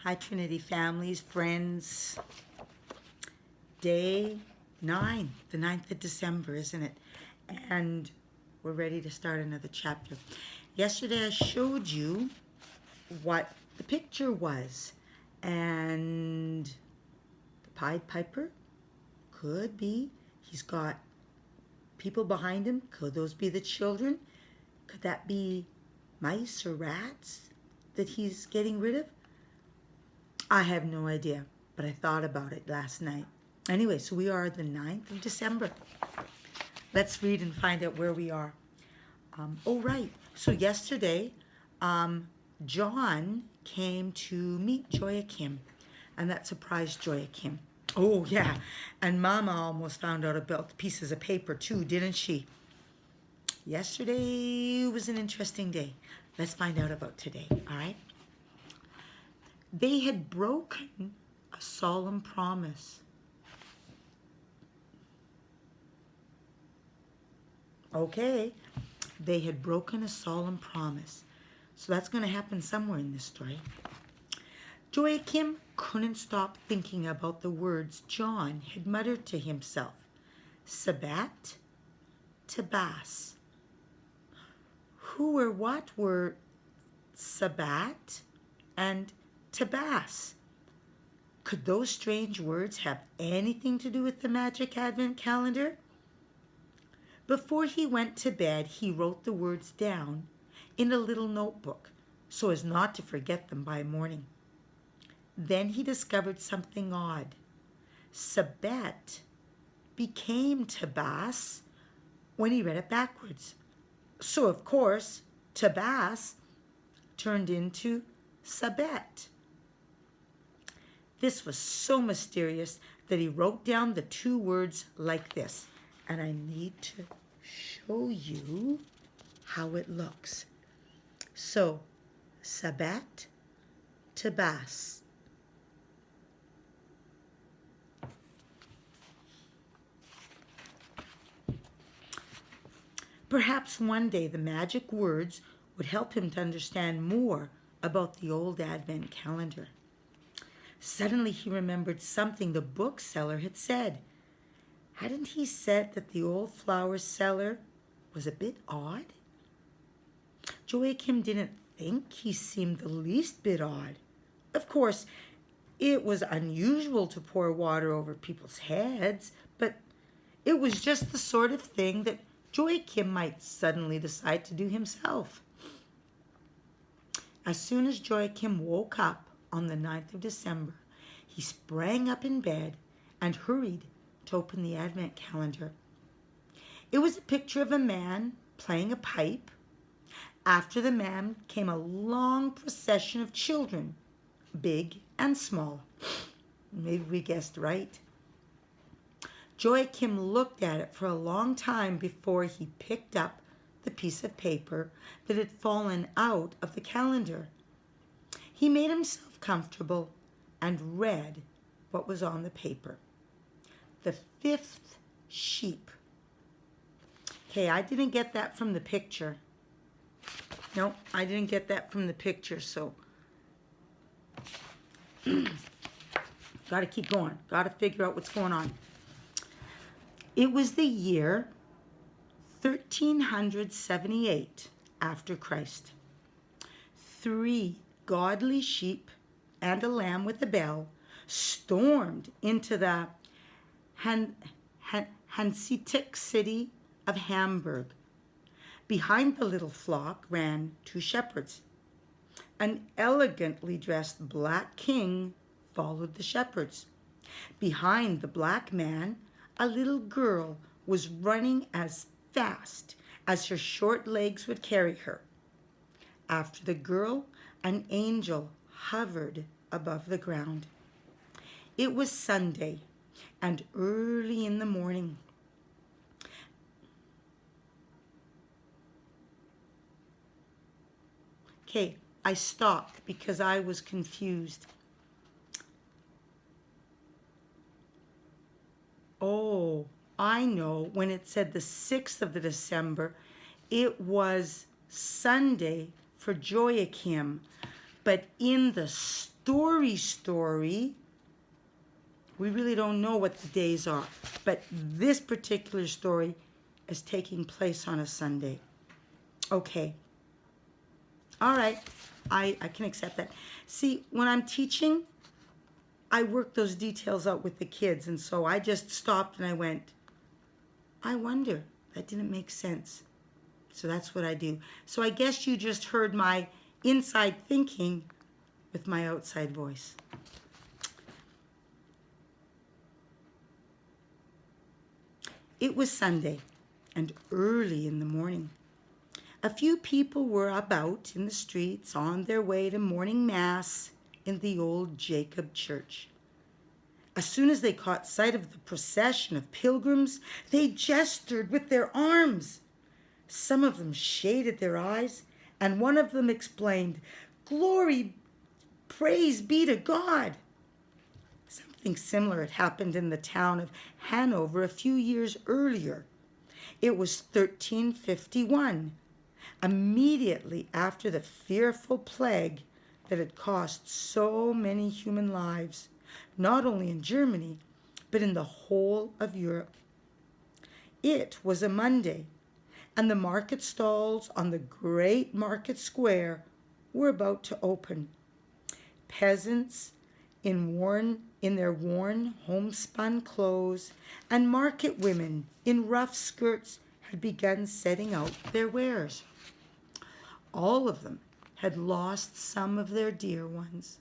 Hi, Trinity families, friends. Day 9, the 9th of December, isn't it? And we're ready to start another chapter. Yesterday I showed you what the picture was. And the Pied Piper could be. He's got people behind him. Could those be the children? Could that be mice or rats that he's getting rid of? I have no idea, but I thought about it last night. Anyway, so we are the 9th of December. Let's read and find out where we are. Right. So yesterday, John came to meet Joachim, and that surprised Joachim. Oh, yeah. And Mama almost found out about the pieces of paper, too, didn't she? Yesterday was an interesting day. Let's find out about today, all right? They had broken a solemn promise. Okay, they had broken a solemn promise. So that's going to happen somewhere in this story. Joachim couldn't stop thinking about the words John had muttered to himself. Sabbat, Tabas. Who or what were Sabbat and Tabas? Could those strange words have anything to do with the magic advent calendar? Before he went to bed, he wrote the words down in a little notebook so as not to forget them by morning. Then he discovered something odd. Sabbat became Tabas when he read it backwards. So, of course, Tabas turned into Sabbat. This was so mysterious that he wrote down the two words like this. And I need to show you how it looks. So, Sabbat, Tabas. Perhaps one day the magic words would help him to understand more about the old Advent calendar. Suddenly he remembered something the bookseller had said. Hadn't he said that the old flower seller was a bit odd? Joachim didn't think he seemed the least bit odd. Of course, it was unusual to pour water over people's heads, but it was just the sort of thing that Joachim might suddenly decide to do himself. As soon as Joachim woke up on the 9th of December, he sprang up in bed and hurried to open the Advent calendar. It was a picture of a man playing a pipe. After the man came a long procession of children, big and small. Maybe we guessed right. Joachim looked at it for a long time before he picked up the piece of paper that had fallen out of the calendar. He made himself comfortable and read what was on the paper. The 5th sheep. Okay, I didn't get that from the picture. No, I didn't get that from the picture, so got to keep going. Got to figure out what's going on. It was the year 1378 after Christ. 3 godly sheep and a lamb with a bell stormed into the Hanseatic city of Hamburg. Behind the little flock ran 2 shepherds. An elegantly dressed black king followed the shepherds. Behind the black man, a little girl was running as fast as her short legs would carry her. After the girl, an angel hovered above the ground. It was Sunday, and early in the morning. Okay, I stopped because I was confused. Oh, I know. When it said the 6th of December, it was Sunday for Joachim. But in the story, we really don't know what the days are. But this particular story is taking place on a Sunday. Okay. All right. I can accept that. See, when I'm teaching, I work those details out with the kids. And so I just stopped and I went, I wonder. That didn't make sense. So that's what I do. So I guess you just heard my inside thinking with my outside voice. It was Sunday and early in the morning. A few people were about in the streets on their way to morning mass in the old Jacob church. As soon as they caught sight of the procession of pilgrims, they gestured with their arms. Some of them shaded their eyes, and one of them explained, "Glory, praise be to God." Something similar had happened in the town of Hanover a few years earlier. It was 1351, immediately after the fearful plague that had cost so many human lives, not only in Germany, but in the whole of Europe. It was a Monday, and the market stalls on the great market square were about to open. Peasants in their worn homespun clothes and market women in rough skirts had begun setting out their wares. All of them had lost some of their dear ones.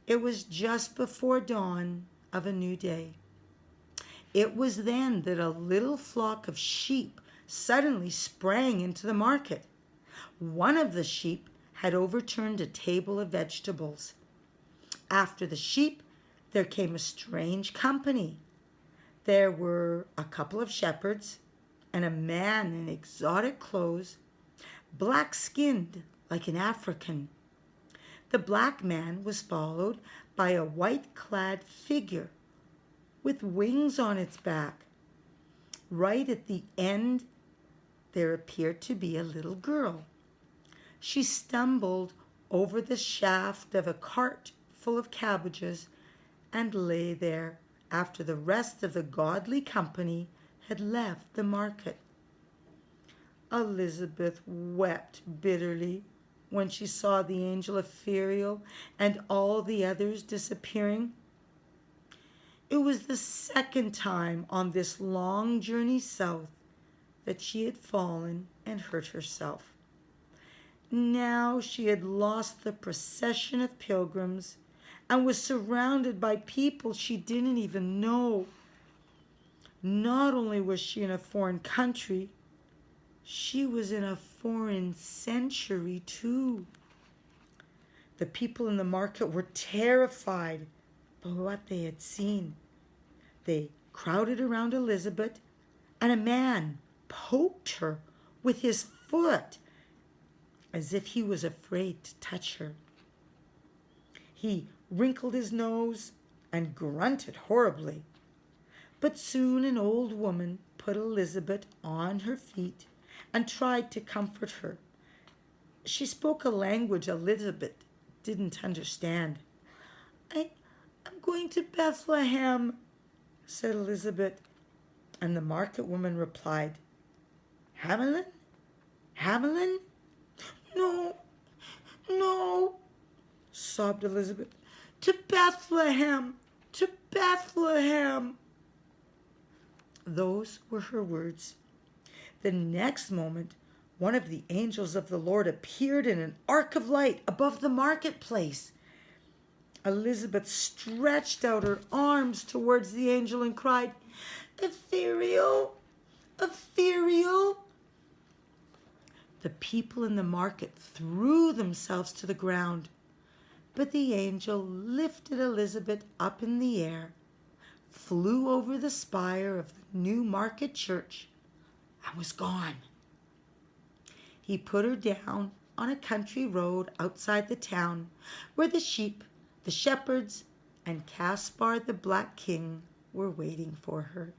It was just before dawn of a new day. It was then that a little flock of sheep suddenly sprang into the market. One of the sheep had overturned a table of vegetables. After the sheep, there came a strange company. There were a couple of shepherds and a man in exotic clothes, black-skinned like an African. The black man was followed by a white-clad figure with wings on its back. Right at the end, there appeared to be a little girl. She stumbled over the shaft of a cart full of cabbages and lay there after the rest of the godly company had left the market. Elizabeth wept bitterly when she saw the angel ethereal and all the others disappearing. It was the second time on this long journey south that she had fallen and hurt herself. Now she had lost the procession of pilgrims and was surrounded by people she didn't even know. Not only was she in a foreign country, she was in a foreign century too. The people in the market were terrified by what they had seen. They crowded around Elizabeth, and a man poked her with his foot as if he was afraid to touch her. He wrinkled his nose and grunted horribly. But soon an old woman put Elizabeth on her feet and tried to comfort her. She spoke a language Elizabeth didn't understand. I'm going to Bethlehem, said Elizabeth, and the market woman replied, Hamelin? Hamelin? No, sobbed Elizabeth. To Bethlehem, to Bethlehem. Those were her words. The next moment, one of the angels of the Lord appeared in an arc of light above the marketplace. Elizabeth stretched out her arms towards the angel and cried, Ethereal, ethereal. The people in the market threw themselves to the ground, but the angel lifted Elizabeth up in the air, flew over the spire of the new market church, and was gone. He put her down on a country road outside the town where the sheep, the shepherds, and Caspar the Black King were waiting for her.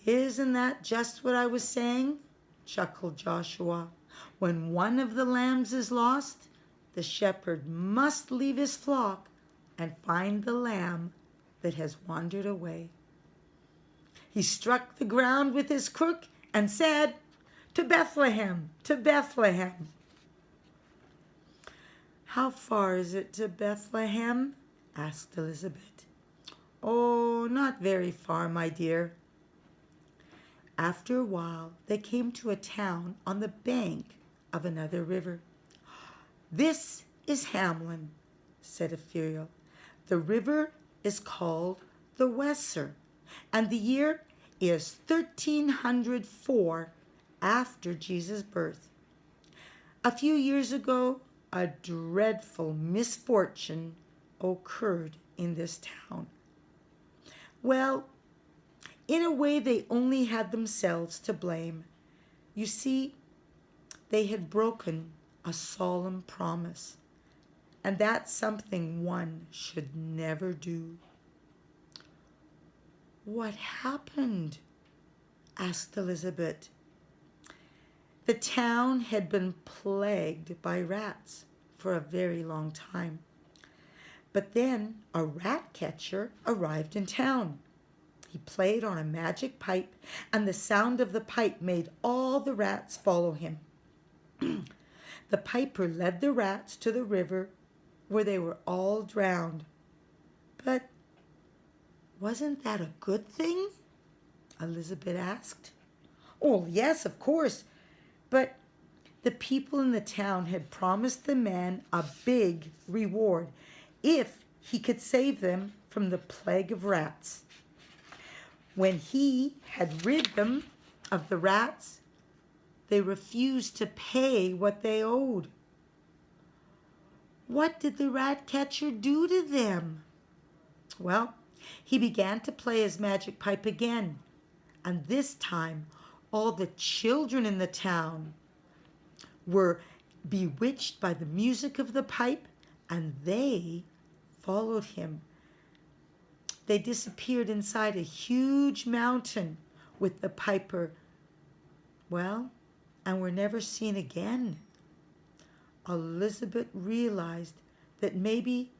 Isn't that just what I was saying? Chuckled Joshua. When one of the lambs is lost, the shepherd must leave his flock and find the lamb that has wandered away. He struck the ground with his crook and said, "To Bethlehem, to Bethlehem." "How far is it to Bethlehem?" asked Elizabeth. "Oh, not very far, my dear." After a while, they came to a town on the bank of another river. "This is Hamlin," said Ephriel. "The river is called the Weser, and the year is 1304 after Jesus' birth. A few years ago, a dreadful misfortune occurred in this town. Well, in a way, they only had themselves to blame. You see, they had broken a solemn promise, and that's something one should never do." "What happened?" asked Elizabeth. The town had been plagued by rats for a very long time. But then a rat catcher arrived in town. He played on a magic pipe, and the sound of the pipe made all the rats follow him. The piper led the rats to the river, where they were all drowned. But wasn't that a good thing? Elizabeth asked. "Oh, yes, of course. But the people in the town had promised the man a big reward if he could save them from the plague of rats. When he had rid them of the rats, they refused to pay what they owed." "What did the rat catcher do to them?" "Well, he began to play his magic pipe again, and this time all the children in the town were bewitched by the music of the pipe, and they followed him. They disappeared inside a huge mountain with the piper, and were never seen again." Elizabeth realized that maybe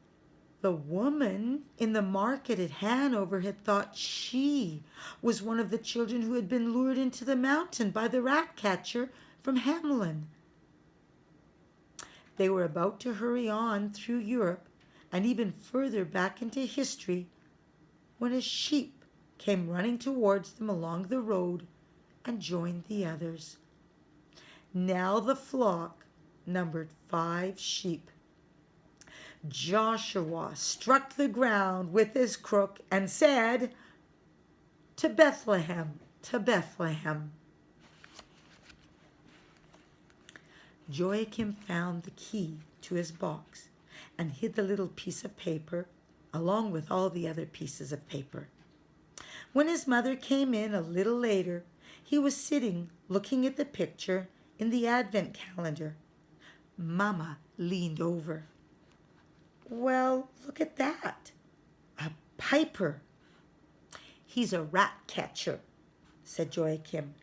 the woman in the market at Hanover had thought she was one of the children who had been lured into the mountain by the rat catcher from Hamelin. They were about to hurry on through Europe and even further back into history when a sheep came running towards them along the road and joined the others. Now the flock numbered 5 sheep. Joshua struck the ground with his crook and said, "To Bethlehem, to Bethlehem." Joachim found the key to his box and hid the little piece of paper along with all the other pieces of paper. When his mother came in a little later, he was sitting looking at the picture in the Advent calendar. Mama leaned over. "Well, look at that. A piper." "He's a rat catcher," said Joachim.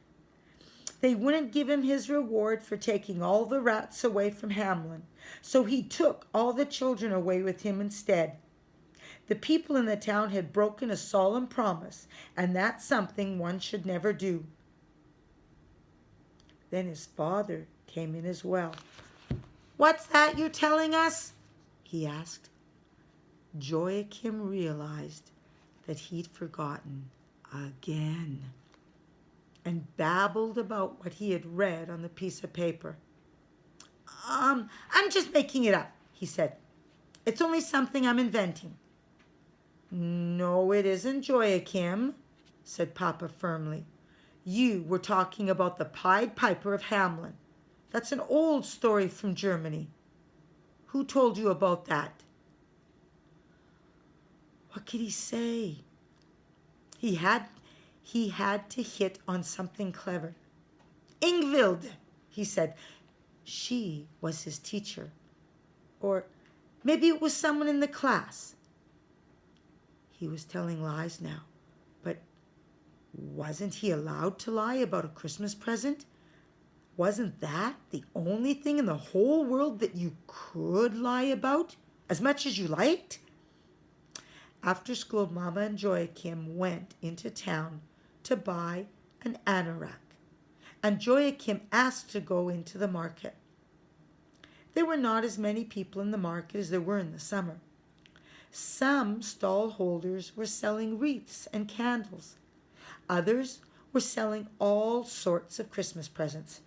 "They wouldn't give him his reward for taking all the rats away from Hamelin, so he took all the children away with him instead. The people in the town had broken a solemn promise, and that's something one should never do." Then his father came in as well. "What's that you're telling us?" he asked. Joachim realized that he'd forgotten again and babbled about what he had read on the piece of paper. I'm just making it up," he said. "It's only something I'm inventing." "No, it isn't, Joachim," said Papa firmly. "You were talking about the Pied Piper of Hamelin. That's an old story from Germany. Who told you about that?" What could he say? He had to hit on something clever. "Ingvild," he said. She was his teacher. Or maybe it was someone in the class. He was telling lies now. But wasn't he allowed to lie about a Christmas present? Wasn't that the only thing in the whole world that you could lie about as much as you liked? After school, Mama and Joachim went into town to buy an anorak, and Joachim asked to go into the market. There were not as many people in the market as there were in the summer. Some stall holders were selling wreaths and candles. Others were selling all sorts of Christmas presents.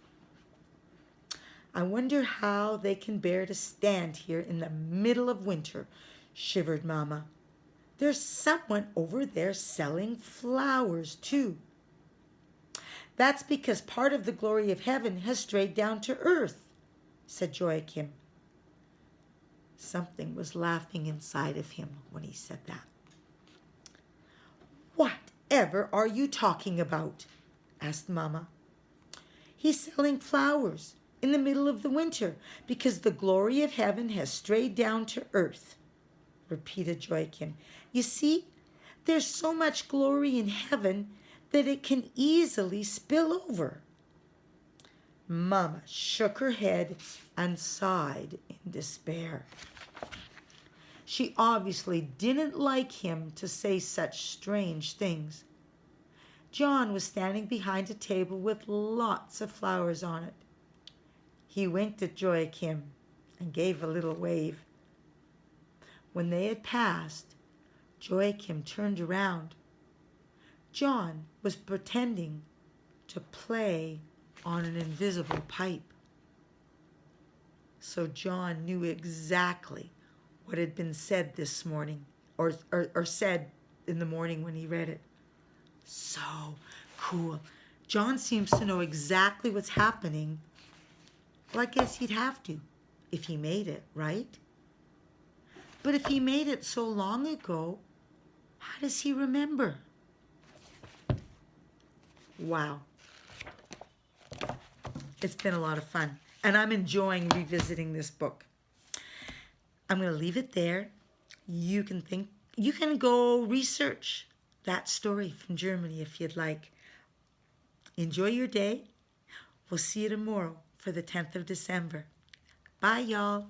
I wonder how they can bear to stand here in the middle of winter, shivered Mama. There's someone over there selling flowers, too. That's because part of the glory of heaven has strayed down to earth, said Joachim. Something was laughing inside of him when he said that. Whatever are you talking about? Asked Mama. He's selling flowers in the middle of the winter because the glory of heaven has strayed down to earth, repeated Joachim. You see, there's so much glory in heaven that it can easily spill over. Mama shook her head and sighed in despair. She obviously didn't like him to say such strange things. John was standing behind a table with lots of flowers on it. He winked at Joachim and gave a little wave. When they had passed, Joachim turned around. John was pretending to play on an invisible pipe. So John knew exactly what had been said this morning, or said in the morning when he read it. So cool. John seems to know exactly what's happening. Well, I guess he'd have to if he made it, right? But if he made it so long ago, how does he remember? Wow. It's been a lot of fun, and I'm enjoying revisiting this book. I'm going to leave it there. You can go research that story from Germany if you'd like. Enjoy your day. We'll see you tomorrow for the 10th of December. Bye, y'all.